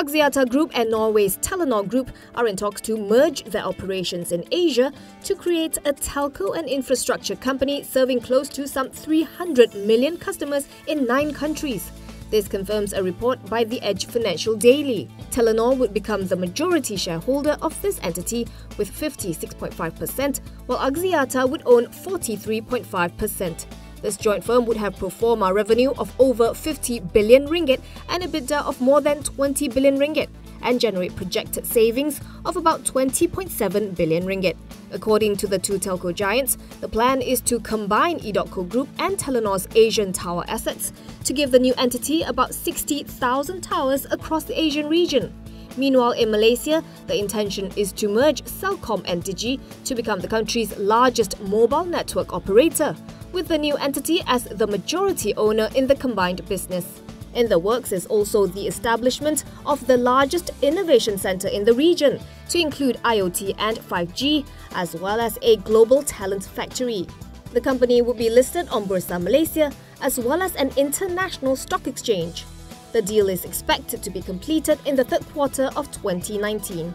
Axiata Group and Norway's Telenor Group are in talks to merge their operations in Asia to create a telco and infrastructure company serving close to some 300 million customers in 9 countries. This confirms a report by The Edge Financial Daily. Telenor would become the majority shareholder of this entity with 56.5%, while Axiata would own 43.5%. This joint firm would have pro forma revenue of over 50 billion ringgit and EBITDA of more than 20 billion ringgit and generate projected savings of about 20.7 billion ringgit. According to the two telco giants, the plan is to combine EDOTCO Group and Telenor's Asian tower assets to give the new entity about 60,000 towers across the Asian region. Meanwhile, in Malaysia, the intention is to merge Celcom and DiGi to become the country's largest mobile network operator, with the new entity as the majority owner in the combined business. In the works is also the establishment of the largest innovation centre in the region, to include IoT and 5G, as well as a global talent factory. The company will be listed on Bursa Malaysia, as well as an international stock exchange. The deal is expected to be completed in the third quarter of 2019.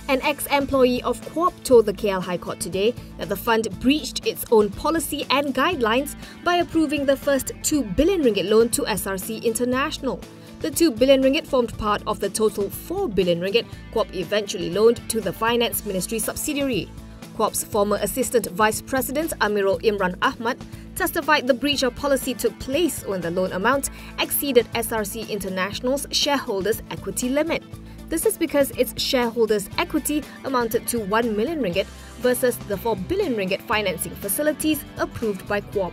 An ex-employee of KWAP told the KL High Court today that the fund breached its own policy and guidelines by approving the first 2 billion ringgit loan to SRC International. The 2 billion ringgit formed part of the total 4 billion ringgit KWAP eventually loaned to the Finance Ministry subsidiary. KWAP's former Assistant Vice President Amirul Imran Ahmad testified the breach of policy took place when the loan amount exceeded SRC International's shareholders' equity limit. This is because its shareholders' equity amounted to 1 million ringgit versus the 4 billion ringgit financing facilities approved by KWAP.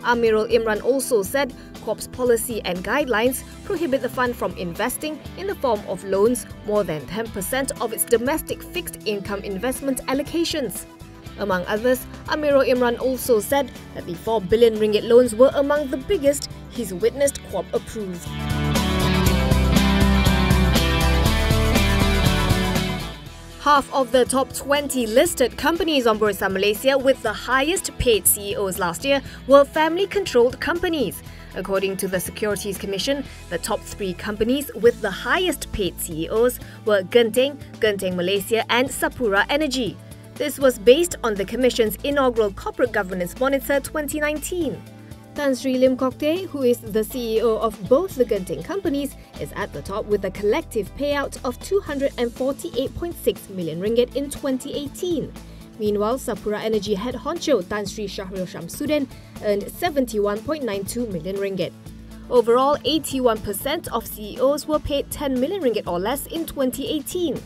Amirul Imran also said KWAP's policy and guidelines prohibit the fund from investing in the form of loans more than 10% of its domestic fixed income investment allocations. Among others, Amirul Imran also said that the 4 billion ringgit loans were among the biggest he's witnessed KWAP approve. Half of the top 20 listed companies on Bursa Malaysia with the highest paid CEOs last year were family-controlled companies. According to the Securities Commission, the top 3 companies with the highest paid CEOs were Genting, Genting Malaysia and Sapura Energy. This was based on the Commission's inaugural Corporate Governance Monitor 2019. Tan Sri Lim Kok Teh, who is the CEO of both the Genting companies, is at the top with a collective payout of 248.6 million ringgit in 2018. Meanwhile, Sapura Energy head honcho Tan Sri Shahril Shamsuddin earned 71.92 million ringgit. Overall, 81% of CEOs were paid 10 million ringgit or less in 2018.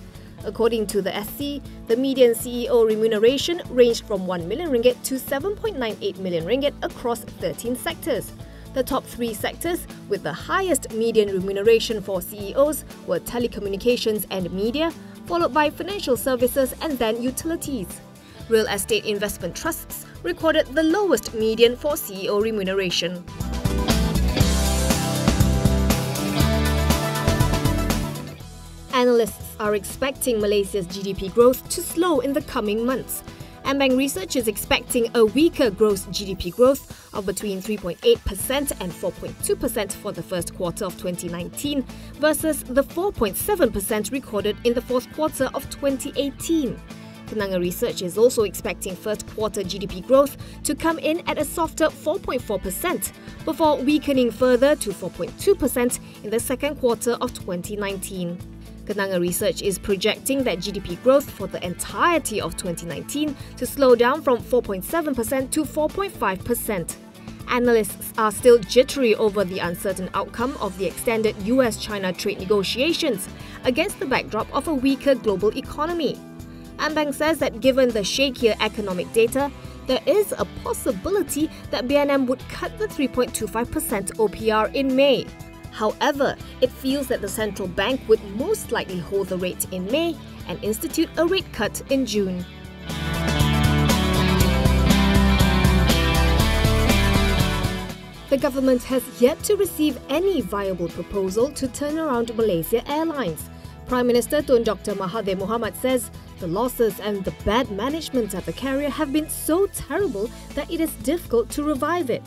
According to the SC, the median CEO remuneration ranged from 1 million ringgit to 7.98 million ringgit across 13 sectors. The top 3 sectors with the highest median remuneration for CEOs were telecommunications and media, followed by financial services and then utilities. Real estate investment trusts recorded the lowest median for CEO remuneration. Analysts are expecting Malaysia's GDP growth to slow in the coming months. AmBank Research is expecting a weaker gross GDP growth of between 3.8% and 4.2% for the first quarter of 2019 versus the 4.7% recorded in the fourth quarter of 2018. Kenanga Research is also expecting first quarter GDP growth to come in at a softer 4.4% before weakening further to 4.2% in the second quarter of 2019. Kenanga Research is projecting that GDP growth for the entirety of 2019 to slow down from 4.7% to 4.5%. Analysts are still jittery over the uncertain outcome of the extended US-China trade negotiations against the backdrop of a weaker global economy. AmBank says that given the shakier economic data, there is a possibility that BNM would cut the 3.25% OPR in May. However, it feels that the central bank would most likely hold the rate in May and institute a rate cut in June. The government has yet to receive any viable proposal to turn around Malaysia Airlines. Prime Minister Tun Dr. Mahathir Mohamad says the losses and the bad management at the carrier have been so terrible that it is difficult to revive it.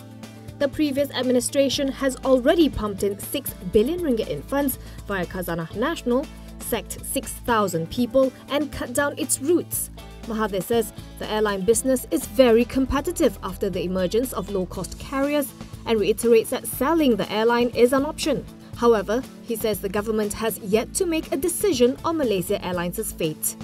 The previous administration has already pumped in 6 billion ringgit in funds via Khazanah Nasional, sacked 6,000 people and cut down its routes. Mahathir says the airline business is very competitive after the emergence of low-cost carriers and reiterates that selling the airline is an option. However, he says the government has yet to make a decision on Malaysia Airlines' fate.